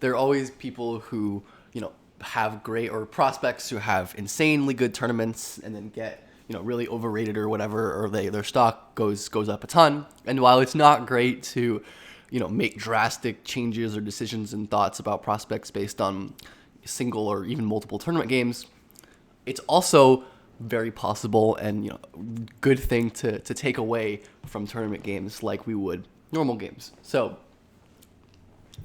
there are always people who, have great, or prospects who have insanely good tournaments and then get, really overrated or whatever, or their stock goes up a ton. And while it's not great to, make drastic changes or decisions and thoughts about prospects based on single or even multiple tournament games, it's also very possible and good thing to take away from tournament games like we would normal games. So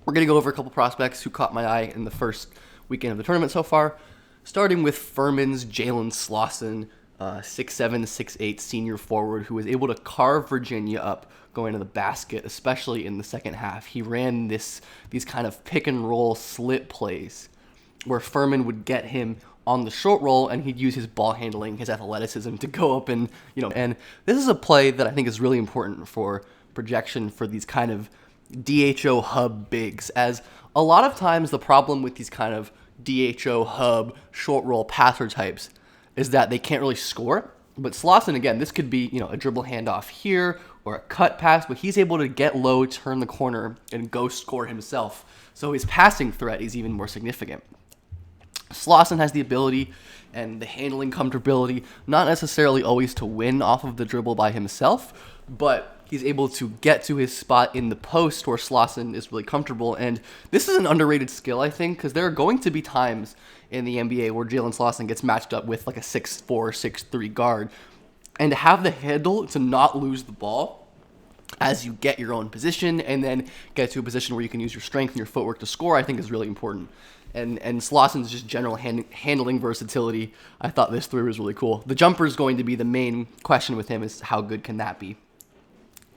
we're going to go over a couple prospects who caught my eye in the first weekend of the tournament so far, starting with Furman's Jalen Slawson, 6'7", 6'8", senior forward who was able to carve Virginia up going to the basket, especially in the second half. He ran these kind of pick and roll slit plays where Furman would get him on the short roll and he'd use his ball handling, his athleticism to go up and this is a play that I think is really important for projection for these kind of DHO hub bigs, as a lot of times the problem with these kind of DHO hub short roll passer types is that they can't really score. But Slawson, again, this could be, a dribble handoff here or a cut pass, but he's able to get low, turn the corner, and go score himself. So his passing threat is even more significant. Slawson has the ability and the handling comfortability, not necessarily always to win off of the dribble by himself, but he's able to get to his spot in the post where Slawson is really comfortable. And this is an underrated skill, I think, because there are going to be times in the NBA where Jalen Slawson gets matched up with like a 6'4", 6'3" guard. And to have the handle to not lose the ball as you get your own position and then get to a position where you can use your strength and your footwork to score, I think is really important. And Slauson's just general handling versatility, I thought this three was really cool. The jumper is going to be the main question with him, is how good can that be?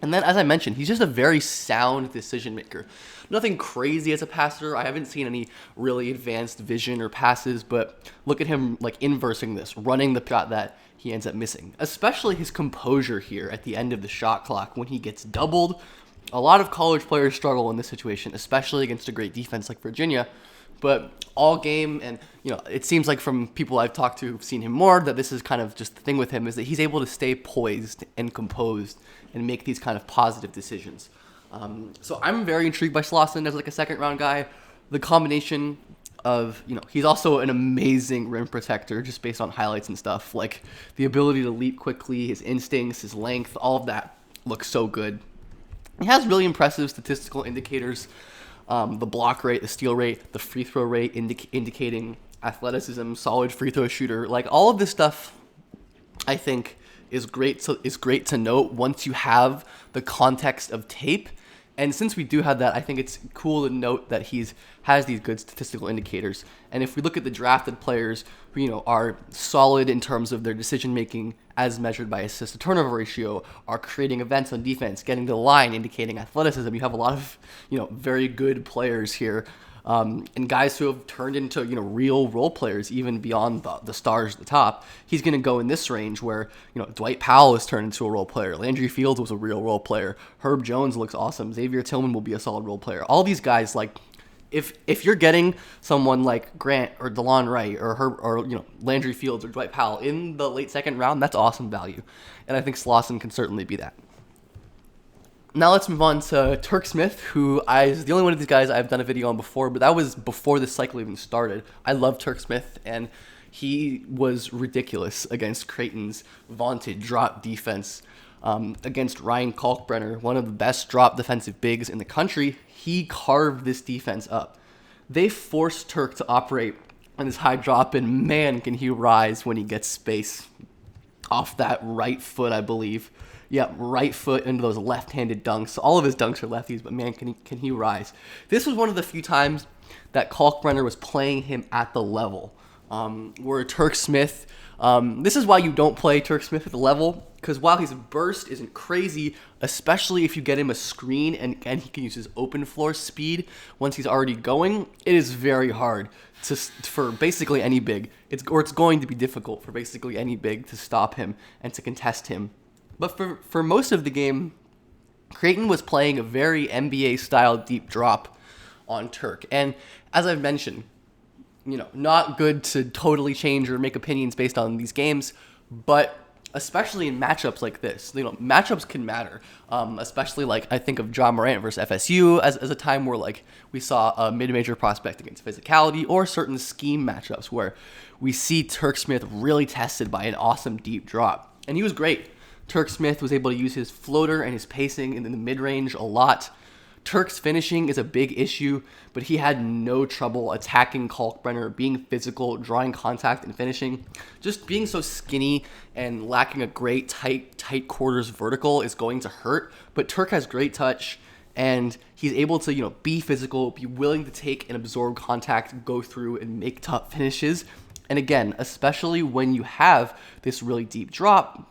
And then, as I mentioned, he's just a very sound decision maker. Nothing crazy as a passer. I haven't seen any really advanced vision or passes, but look at him like inversing this, running the shot that he ends up missing. Especially his composure here at the end of the shot clock when he gets doubled. A lot of college players struggle in this situation, especially against a great defense like Virginia. But all game, and it seems like from people I've talked to who've seen him more, that this is kind of just the thing with him, is that he's able to stay poised and composed and make these kind of positive decisions. So I'm very intrigued by Slawson as like a second round guy. The combination of, he's also an amazing rim protector just based on highlights and stuff. Like the ability to leap quickly, his instincts, his length, all of that looks so good. He has really impressive statistical indicators. The block rate, the steal rate, the free throw rate, indicating athleticism, solid free throw shooter. Like all of this stuff, I think is great. So is great to note once you have the context of tape. And since we do have that, I think it's cool to note that has these good statistical indicators. And if we look at the drafted players who, are solid in terms of their decision making as measured by assist to turnover ratio, are creating events on defense, getting to the line, indicating athleticism, you have a lot of, very good players here. And guys who have turned into, real role players, even beyond the stars at the top. He's going to go in this range where, Dwight Powell has turned into a role player. Landry Fields was a real role player. Herb Jones looks awesome. Xavier Tillman will be a solid role player. All these guys, like, if you're getting someone like Grant or DeLon Wright or Landry Fields or Dwight Powell in the late second round, that's awesome value. And I think Slawson can certainly be that. Now let's move on to Turk Smith, who is the only one of these guys I've done a video on before, but that was before this cycle even started. I love Turk Smith, and he was ridiculous against Creighton's vaunted drop defense. Against Ryan Kalkbrenner, one of the best drop defensive bigs in the country, he carved this defense up. They forced Turk to operate on his high drop, and man, can he rise when he gets space off that right foot, I believe. Yeah, right foot into those left-handed dunks. All of his dunks are lefties, but man, can he rise. This was one of the few times that Kalkbrenner was playing him at the level. Where Turk Smith, this is why you don't play Turk Smith at the level, because while his burst isn't crazy, especially if you get him a screen and he can use his open floor speed once he's already going, it is very hard for basically any big. It's going to be difficult for basically any big to stop him and to contest him. But for most of the game, Creighton was playing a very NBA-style deep drop on Turk. And as I've mentioned, not good to totally change or make opinions based on these games, but especially in matchups like this. Matchups can matter, especially like I think of John Morant versus FSU as a time where like we saw a mid-major prospect against physicality, or certain scheme matchups where we see Turk Smith really tested by an awesome deep drop. And he was great. Turk Smith was able to use his floater and his pacing in the mid-range a lot. Turk's finishing is a big issue, but he had no trouble attacking Kalkbrenner, being physical, drawing contact, and finishing. Just being so skinny and lacking a great tight quarters vertical is going to hurt, but Turk has great touch, and he's able to, be physical, be willing to take and absorb contact, go through and make tough finishes. And again, especially when you have this really deep drop,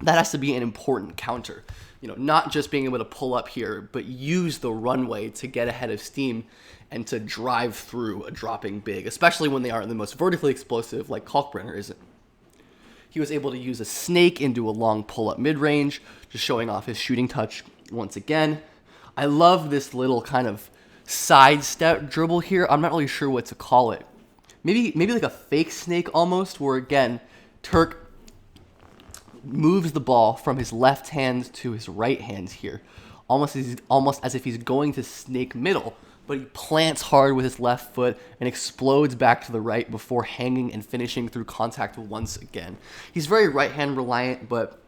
that has to be an important counter. Not just being able to pull up here, but use the runway to get ahead of steam and to drive through a dropping big, especially when they aren't the most vertically explosive like Kalkbrenner isn't. He was able to use a snake into a long pull-up mid-range, just showing off his shooting touch once again. I love this little kind of sidestep dribble here. I'm not really sure what to call it. Maybe like a fake snake almost, where again, Turk moves the ball from his left hand to his right hand here, almost as if he's going to snake middle, but he plants hard with his left foot and explodes back to the right before hanging and finishing through contact once again. He's very right hand reliant, but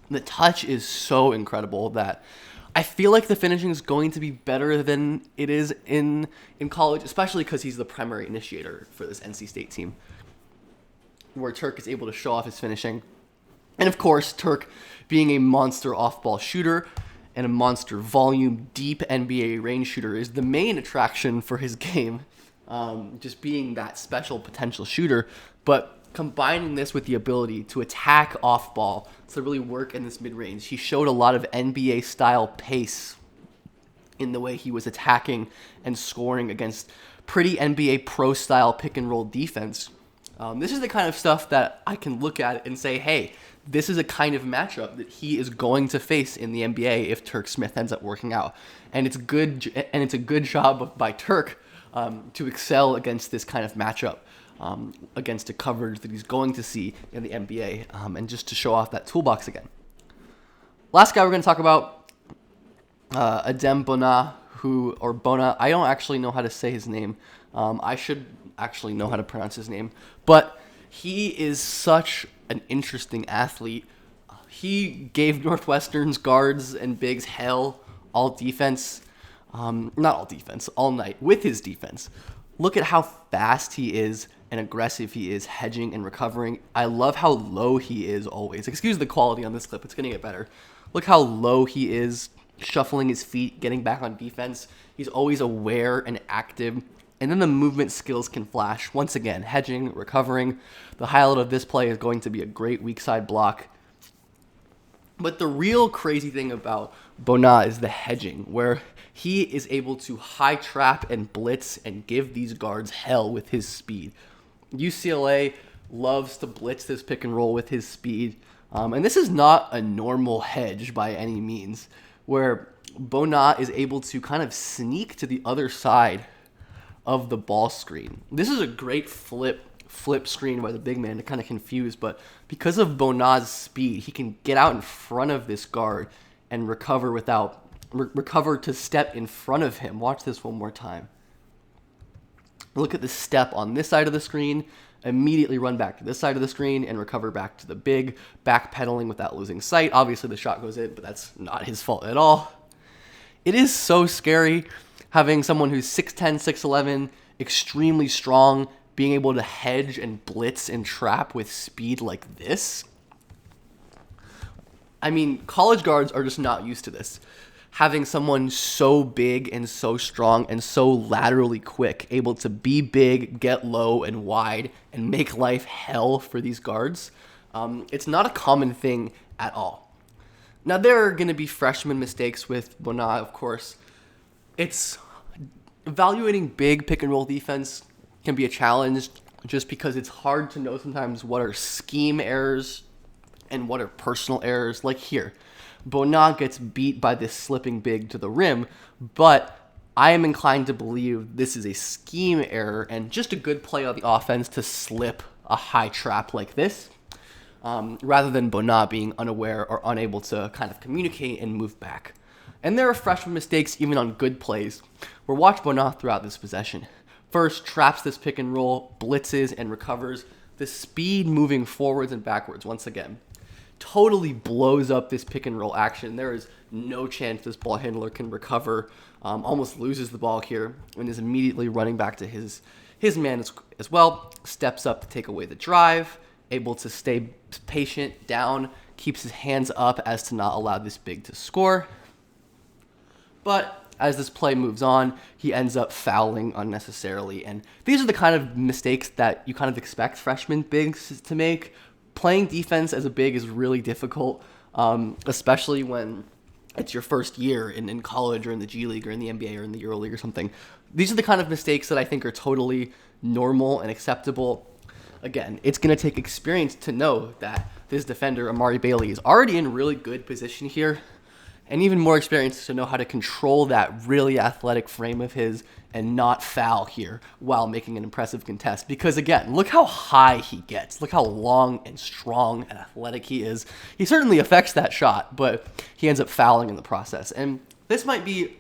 the touch is so incredible that I feel like the finishing is going to be better than it is in college, especially because he's the primary initiator for this NC State team, where Turk is able to show off his finishing. And of course, Turk being a monster off-ball shooter and a monster volume, deep NBA range shooter is the main attraction for his game, just being that special potential shooter. But combining this with the ability to attack off-ball, to really work in this mid-range, he showed a lot of NBA-style pace in the way he was attacking and scoring against pretty NBA pro-style pick-and-roll defense. This is the kind of stuff that I can look at and say, hey, this is a kind of matchup that he is going to face in the NBA if Turk Smith ends up working out. And it's a good job by Turk to excel against this kind of matchup, against a coverage that he's going to see in the NBA, and just to show off that toolbox again. Last guy we're going to talk about, Adem Bona, Bona. I don't actually know how to say his name. I should actually know how to pronounce his name, but he is such an interesting athlete. He gave Northwestern's guards and bigs hell all defense. Not all defense, all night with his defense. Look at how fast he is and aggressive he is, hedging and recovering. I love how low he is always. Excuse the quality on this clip. It's going to get better. Look how low he is, shuffling his feet, getting back on defense. He's always aware and active. And then the movement skills can flash. Once again, hedging, recovering. The highlight of this play is going to be a great weak side block. But the real crazy thing about Bona is the hedging, where he is able to high trap and blitz and give these guards hell with his speed. UCLA loves to blitz this pick and roll with his speed. And this is not a normal hedge by any means, where Bona is able to kind of sneak to the other side of the ball screen. This is a great flip screen by the big man to kind of confuse, but because of Bona's speed, he can get out in front of this guard and recover to step in front of him. Watch this one more time. Look at the step on this side of the screen, immediately run back to this side of the screen and recover back to the big, backpedaling without losing sight. Obviously the shot goes in, but that's not his fault at all. It is so scary having someone who's 6'10", 6'11", extremely strong, being able to hedge and blitz and trap with speed like this. I mean, college guards are just not used to this. Having someone so big and so strong and so laterally quick, able to be big, get low and wide, and make life hell for these guards, it's not a common thing at all. Now, there are going to be freshman mistakes with Bona, of course. It's evaluating big pick and roll defense can be a challenge just because it's hard to know sometimes what are scheme errors and what are personal errors. Like here, Bona gets beat by this slipping big to the rim, but I am inclined to believe this is a scheme error and just a good play on the offense to slip a high trap like this. rather than Bona being unaware or unable to kind of communicate and move back. And there are freshman mistakes even on good plays, where watch Bona throughout this possession. First, traps this pick and roll, blitzes, and recovers. The speed moving forwards and backwards once again totally blows up this pick and roll action. There is no chance this ball handler can recover. Almost loses the ball here and is immediately running back to his man as well. Steps up to take away the drive, able to stay patient down, keeps his hands up as to not allow this big to score. But as this play moves on, he ends up fouling unnecessarily. And these are the kind of mistakes that you kind of expect freshman bigs to make. Playing defense as a big is really difficult, especially when it's your first year in college or in the G League or in the NBA or in the Euro League or something. These are the kind of mistakes that I think are totally normal and acceptable. Again, it's going to take experience to know that this defender, Amari Bailey, is already in really good position here, and even more experience to know how to control that really athletic frame of his and not foul here while making an impressive contest. Because again, look how high he gets. Look how long and strong and athletic he is. He certainly affects that shot, but he ends up fouling in the process. And this might be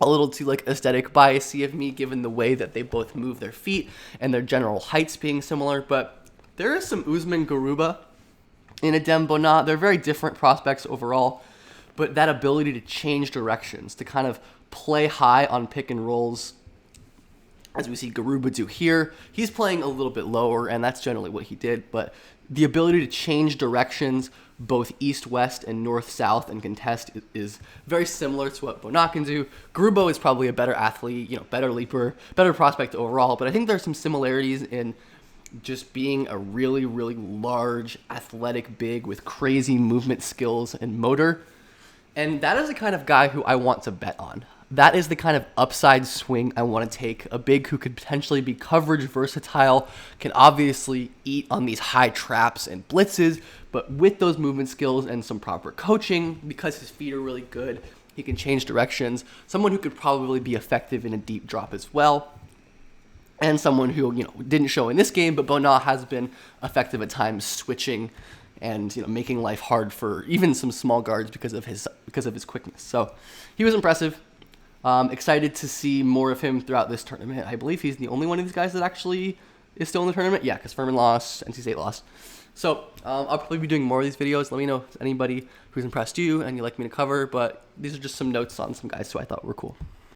a little too aesthetic biasy of me given the way that they both move their feet and their general heights being similar, but there is some Usman Garuba in Adem Bona. They're very different prospects overall, but that ability to change directions, to kind of play high on pick and rolls, as we see Garuba do here. He's playing a little bit lower, and that's generally what he did, but the ability to change directions, both east-west and north-south and contest, is very similar to what Bona can do. Garuba is probably a better athlete, better leaper, better prospect overall, but I think there's some similarities in just being a really, really large, athletic big with crazy movement skills and motor. And that is the kind of guy who I want to bet on. That is the kind of upside swing I want to take. A big who could potentially be coverage versatile, can obviously eat on these high traps and blitzes, but with those movement skills and some proper coaching, because his feet are really good, he can change directions. Someone who could probably be effective in a deep drop as well. And someone who, didn't show in this game, but Bona has been effective at times switching and making life hard for even some small guards because of his quickness. So he was impressive. Excited to see more of him throughout this tournament. I believe he's the only one of these guys that actually is still in the tournament. Yeah, because Furman lost, NC State lost. So I'll probably be doing more of these videos. Let me know if there's anybody who's impressed you and you'd like me to cover. But these are just some notes on some guys who I thought were cool.